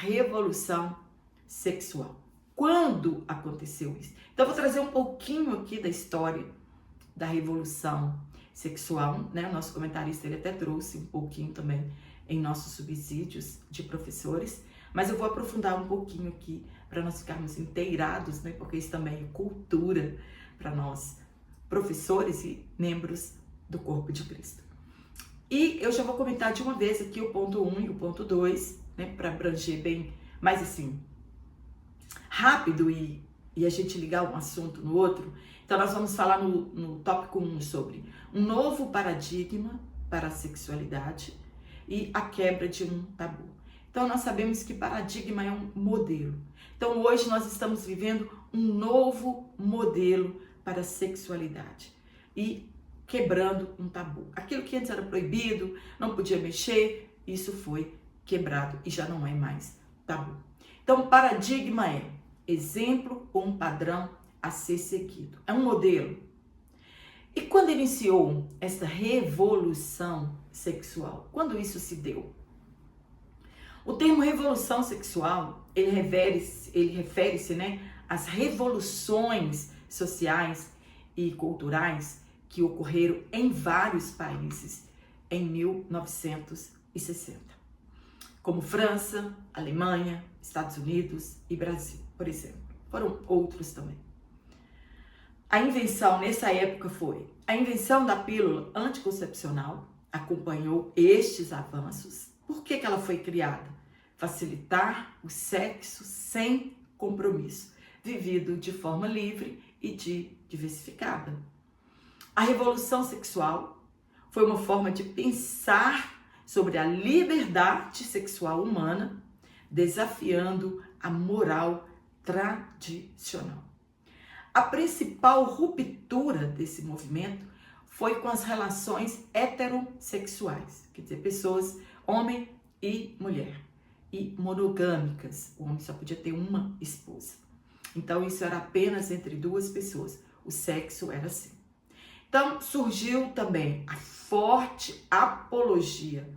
revolução sexual. Quando aconteceu isso? Então, eu vou trazer um pouquinho aqui da história da revolução sexual, né? O nosso comentarista, ele até trouxe um pouquinho também em nossos subsídios de professores, mas eu vou aprofundar um pouquinho aqui para nós ficarmos inteirados, né? Porque isso também é cultura para nós, professores e membros do corpo de Cristo. E eu já vou comentar de uma vez aqui o ponto 1 e o ponto 2, né? Para abranger bem, mais assim, rápido e a gente ligar um assunto no outro. Então nós vamos falar no tópico 1 sobre um novo paradigma para a sexualidade e a quebra de um tabu. Então nós sabemos que paradigma é um modelo. Então hoje nós estamos vivendo um novo modelo para a sexualidade e quebrando um tabu. Aquilo que antes era proibido, não podia mexer, isso foi quebrado e já não é mais tabu. Então paradigma é exemplo ou um padrão a ser seguido. É um modelo. E quando iniciou essa revolução sexual? Quando isso se deu? O termo revolução sexual, ele refere-se, né, às revoluções sociais e culturais que ocorreram em vários países em 1960, como França, Alemanha, Estados Unidos e Brasil, por exemplo. Foram outros também. A invenção nessa época foi a invenção da pílula anticoncepcional, acompanhou estes avanços. Por que ela foi criada? Facilitar o sexo sem compromisso, vivido de forma livre e diversificada. A revolução sexual foi uma forma de pensar sobre a liberdade sexual humana, desafiando a moral tradicional. A principal ruptura desse movimento foi com as relações heterossexuais, quer dizer, pessoas, homem e mulher, e monogâmicas, o homem só podia ter uma esposa. Então isso era apenas entre duas pessoas, o sexo era assim. Então surgiu também a forte apologia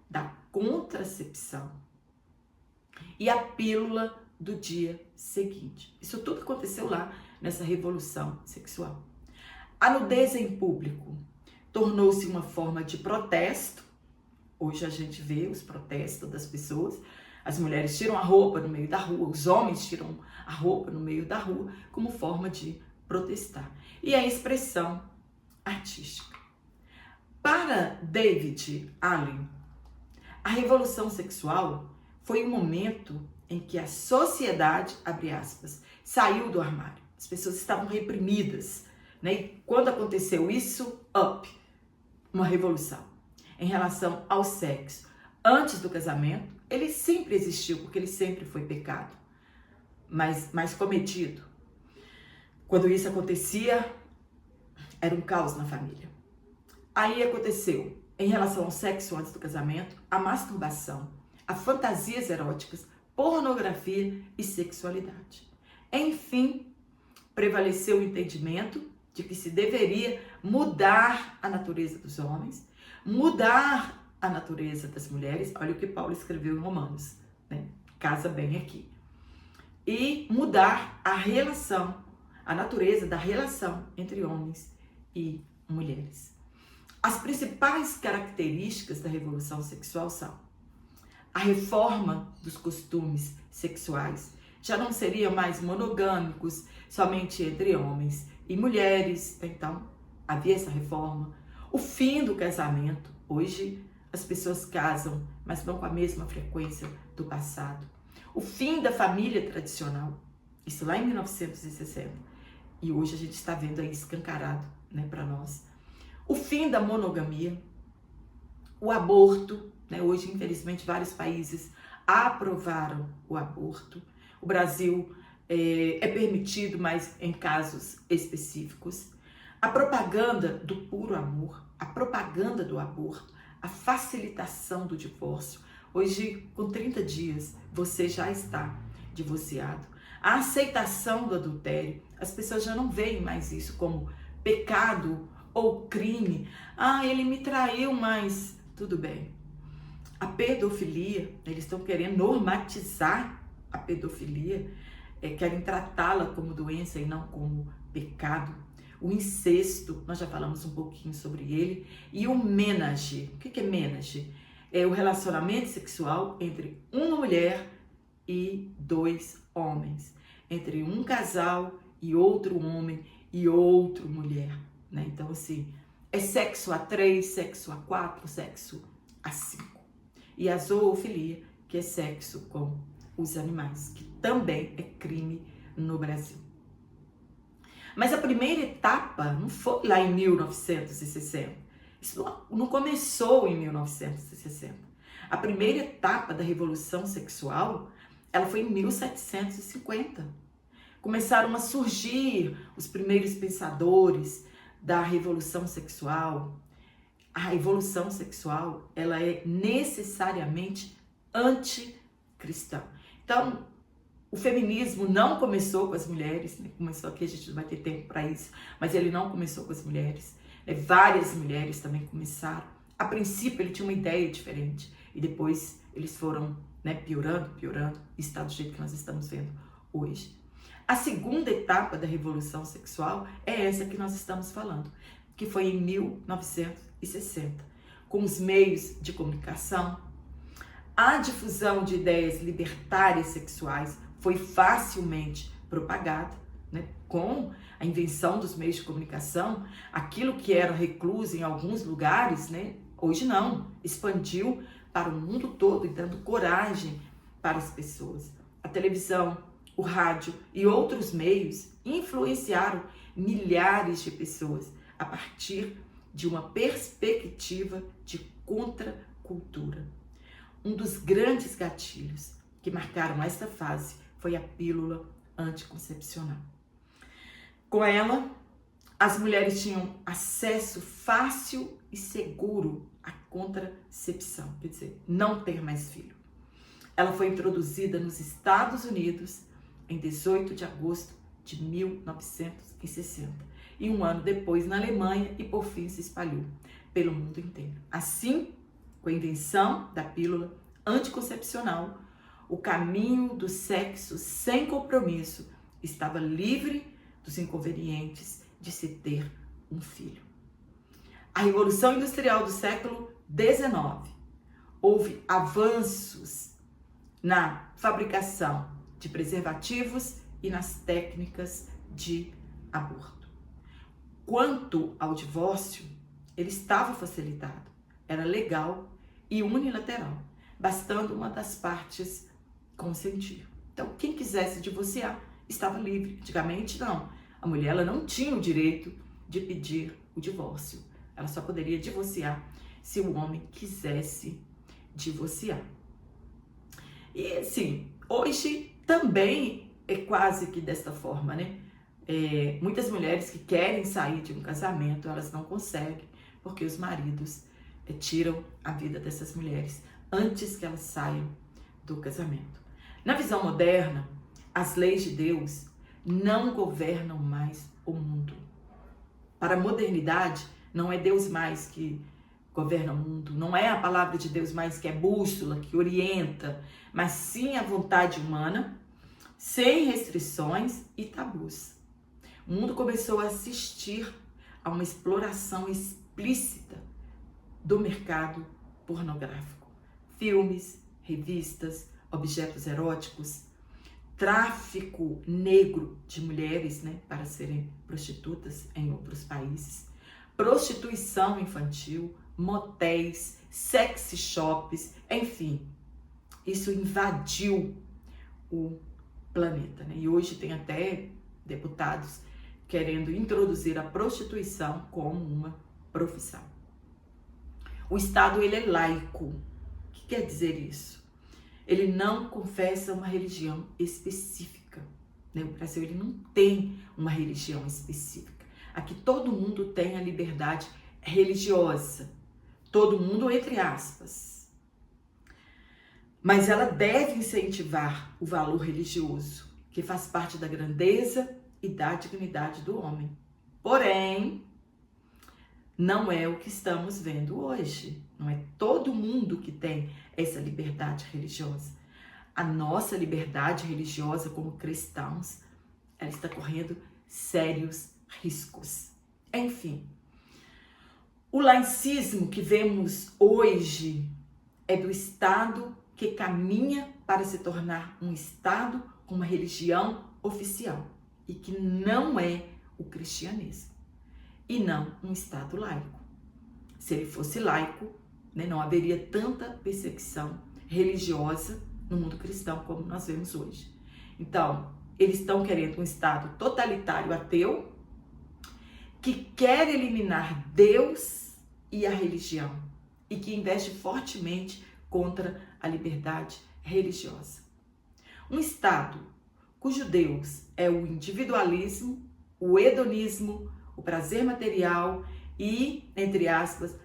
da contracepção e a pílula do dia seguinte. Isso tudo aconteceu lá nessa revolução sexual. A nudez em público tornou-se uma forma de protesto. Hoje a gente vê os protestos das pessoas. As mulheres tiram a roupa no meio da rua, os homens tiram a roupa no meio da rua como forma de protestar. E a expressão artística. Para David Allen, a revolução sexual foi um momento em que a sociedade, abre aspas, saiu do armário. As pessoas estavam reprimidas, né? E quando aconteceu isso, uma revolução em relação ao sexo. Antes do casamento, ele sempre existiu, porque ele sempre foi pecado, mas cometido. Quando isso acontecia, era um caos na família. Aí aconteceu, em relação ao sexo antes do casamento, a masturbação, a fantasias eróticas, pornografia e sexualidade. Enfim, prevaleceu o entendimento de que se deveria mudar a natureza dos homens, mudar a natureza das mulheres. Olha o que Paulo escreveu em Romanos, né? Casa bem aqui. E mudar a relação, a natureza da relação entre homens e mulheres. As principais características da revolução sexual são a reforma dos costumes sexuais. Já não seriam mais monogâmicos, somente entre homens e mulheres. Então, havia essa reforma. O fim do casamento. Hoje, as pessoas casam, mas não com a mesma frequência do passado. O fim da família tradicional. Isso lá em 1960. E hoje a gente está vendo aí escancarado, né, para nós. O fim da monogamia. O aborto. Né? Hoje, infelizmente, vários países aprovaram o aborto. O Brasil é permitido, mas em casos específicos. A propaganda do puro amor, a propaganda do aborto, a facilitação do divórcio. Hoje, com 30 dias, você já está divorciado. A aceitação do adultério. As pessoas já não veem mais isso como pecado ou crime. Ah, ele me traiu, mas tudo bem. A pedofilia, eles estão querendo normatizar a pedofilia, querem tratá-la como doença e não como pecado. O incesto, nós já falamos um pouquinho sobre ele. E o menage. O que é menage? É o relacionamento sexual entre uma mulher e 2 homens. Entre um casal e outro homem e outra mulher. Né? Então, assim, é sexo a 3, sexo a 4, sexo a 5. E a zoofilia, que é sexo com os animais, que também é crime no Brasil. Mas a primeira etapa não foi lá em 1960. Isso não começou em 1960. A primeira etapa da revolução sexual, ela foi em 1750. Começaram a surgir os primeiros pensadores da revolução sexual. A revolução sexual, ela é necessariamente anticristã. Então, o feminismo não começou com as mulheres, né? Começou aqui, a gente não vai ter tempo para isso, mas ele não começou com as mulheres. Várias mulheres também começaram. A princípio ele tinha uma ideia diferente e depois eles foram, né, piorando, e está do jeito que nós estamos vendo hoje. A segunda etapa da revolução sexual é essa que nós estamos falando, que foi em 1960, com os meios de comunicação. A difusão de ideias libertárias sexuais foi facilmente propagada, né? Com a invenção dos meios de comunicação, aquilo que era recluso em alguns lugares, né? Hoje não, expandiu para o mundo todo e dando coragem para as pessoas. A televisão, o rádio e outros meios influenciaram milhares de pessoas a partir de uma perspectiva de contracultura. Um dos grandes gatilhos que marcaram essa fase foi a pílula anticoncepcional. Com ela, as mulheres tinham acesso fácil e seguro à contracepção, quer dizer, não ter mais filho. Ela foi introduzida nos Estados Unidos em 18 de agosto de 1960 e um ano depois na Alemanha e por fim se espalhou pelo mundo inteiro. Assim, com a invenção da pílula anticoncepcional, o caminho do sexo sem compromisso estava livre dos inconvenientes de se ter um filho. A Revolução Industrial do século XIX houve avanços na fabricação de preservativos e nas técnicas de aborto. Quanto ao divórcio, ele estava facilitado, era legal e unilateral, bastando uma das partes consentir. Então, quem quisesse divorciar estava livre. Antigamente, não. A mulher ela não tinha o direito de pedir o divórcio. Ela só poderia divorciar se o homem quisesse divorciar. E assim, hoje também é quase que desta forma, né? Muitas mulheres que querem sair de um casamento, elas não conseguem, porque os maridos tiram a vida dessas mulheres antes que elas saiam do casamento. Na visão moderna, as leis de Deus não governam mais o mundo. Para a modernidade, não é Deus mais que governa o mundo, não é a palavra de Deus mais que é bússola, que orienta, mas sim a vontade humana, sem restrições e tabus. O mundo começou a assistir a uma exploração explícita do mercado pornográfico. Filmes, revistas, objetos eróticos, tráfico negro de mulheres, né, para serem prostitutas em outros países, prostituição infantil, motéis, sex shops, enfim, isso invadiu o planeta, né? E hoje tem até deputados querendo introduzir a prostituição como uma profissão. O Estado, ele é laico. O que quer dizer isso? Ele não confessa uma religião específica, né? O Brasil ele não tem uma religião específica. Aqui todo mundo tem a liberdade religiosa. Todo mundo, entre aspas. Mas ela deve incentivar o valor religioso, que faz parte da grandeza e da dignidade do homem. Porém, não é o que estamos vendo hoje. Não é todo mundo que tem essa liberdade religiosa. A nossa liberdade religiosa como cristãos, ela está correndo sérios riscos. Enfim, o laicismo que vemos hoje é do Estado que caminha para se tornar um Estado com uma religião oficial e que não é o cristianismo e não um Estado laico. Se ele fosse laico, né, não haveria tanta perseguição religiosa no mundo cristão como nós vemos hoje. Então, eles estão querendo um Estado totalitário ateu que quer eliminar Deus e a religião e que investe fortemente contra a liberdade religiosa. Um Estado cujo Deus é o individualismo, o hedonismo, o prazer material e, entre aspas,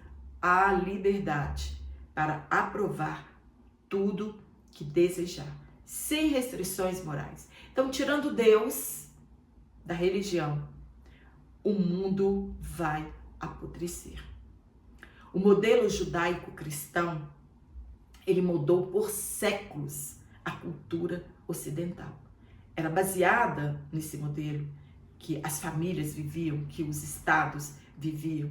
a liberdade para aprovar tudo que desejar, sem restrições morais. Então, tirando Deus da religião, o mundo vai apodrecer. O modelo judaico-cristão, ele moldou por séculos a cultura ocidental. Era baseada nesse modelo que as famílias viviam, que os estados viviam,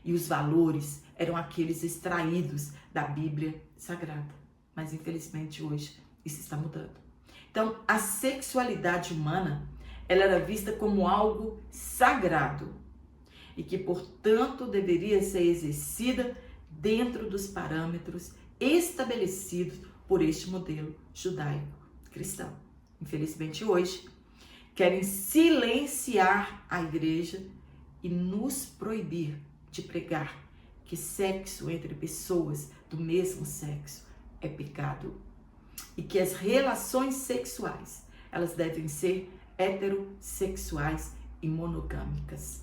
e os valores eram aqueles extraídos da Bíblia Sagrada. Mas, infelizmente, hoje isso está mudando. Então, a sexualidade humana, ela era vista como algo sagrado e que, portanto, deveria ser exercida dentro dos parâmetros estabelecidos por este modelo judaico-cristão. Infelizmente, hoje, querem silenciar a igreja e nos proibir de pregar que sexo entre pessoas do mesmo sexo é pecado e que as relações sexuais, elas devem ser heterossexuais e monogâmicas.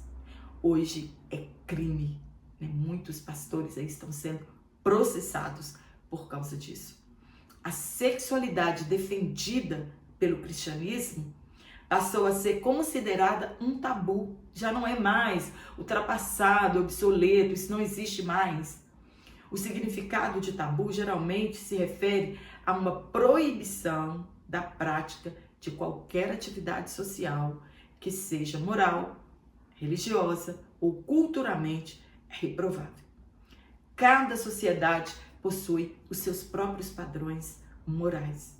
Hoje é crime, né? Muitos pastores aí estão sendo processados por causa disso. A sexualidade defendida pelo cristianismo passou a ser considerada um tabu, já não é mais ultrapassado, obsoleto, isso não existe mais. O significado de tabu geralmente se refere a uma proibição da prática de qualquer atividade social que seja moral, religiosa ou culturalmente reprovável. Cada sociedade possui os seus próprios padrões morais.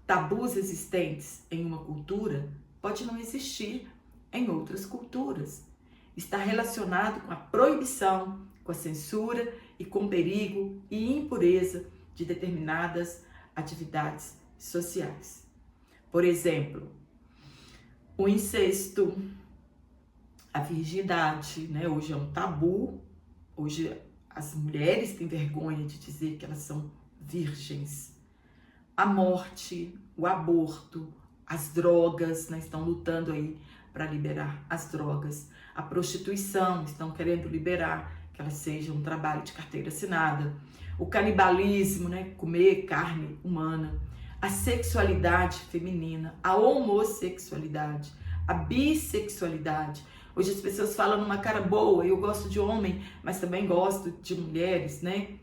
Tabus existentes em uma cultura pode não existir em outras culturas. Está relacionado com a proibição, com a censura e com o perigo e impureza de determinadas atividades sociais. Por exemplo, o incesto, a virgindade, né? Hoje é um tabu. Hoje as mulheres têm vergonha de dizer que elas são virgens. A morte, o aborto, as drogas, né? Estão lutando aí para liberar as drogas. A prostituição, estão querendo liberar que ela seja um trabalho de carteira assinada. O canibalismo, né? Comer carne humana. A sexualidade feminina, a homossexualidade, a bissexualidade. Hoje as pessoas falam numa cara boa, eu gosto de homem, mas também gosto de mulheres, né?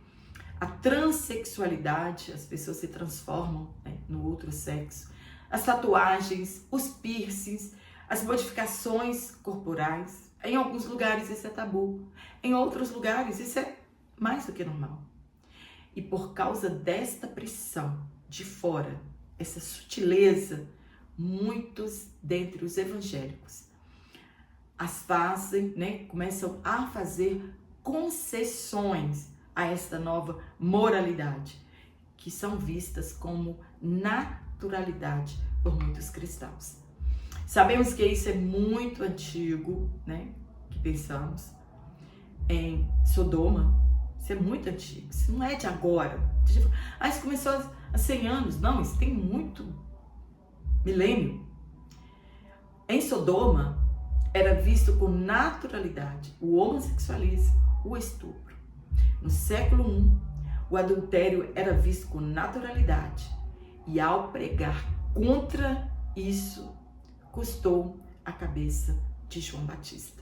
A transexualidade, as pessoas se transformam, né, no outro sexo. As tatuagens, os piercings, as modificações corporais. Em alguns lugares isso é tabu, em outros lugares isso é mais do que normal. E por causa desta pressão de fora, essa sutileza, muitos dentre os evangélicos as fazem, né, começam a fazer concessões a esta nova moralidade, que são vistas como naturalidade por muitos cristãos. Sabemos que isso é muito antigo, né, que pensamos em Sodoma. Isso é muito antigo, isso não é de agora. Isso começou há 100 anos. Não, isso tem muito milênio. Em Sodoma, era visto com naturalidade o homossexualismo, o estupro. No século I, o adultério era visto com naturalidade. E ao pregar contra isso, custou a cabeça de João Batista.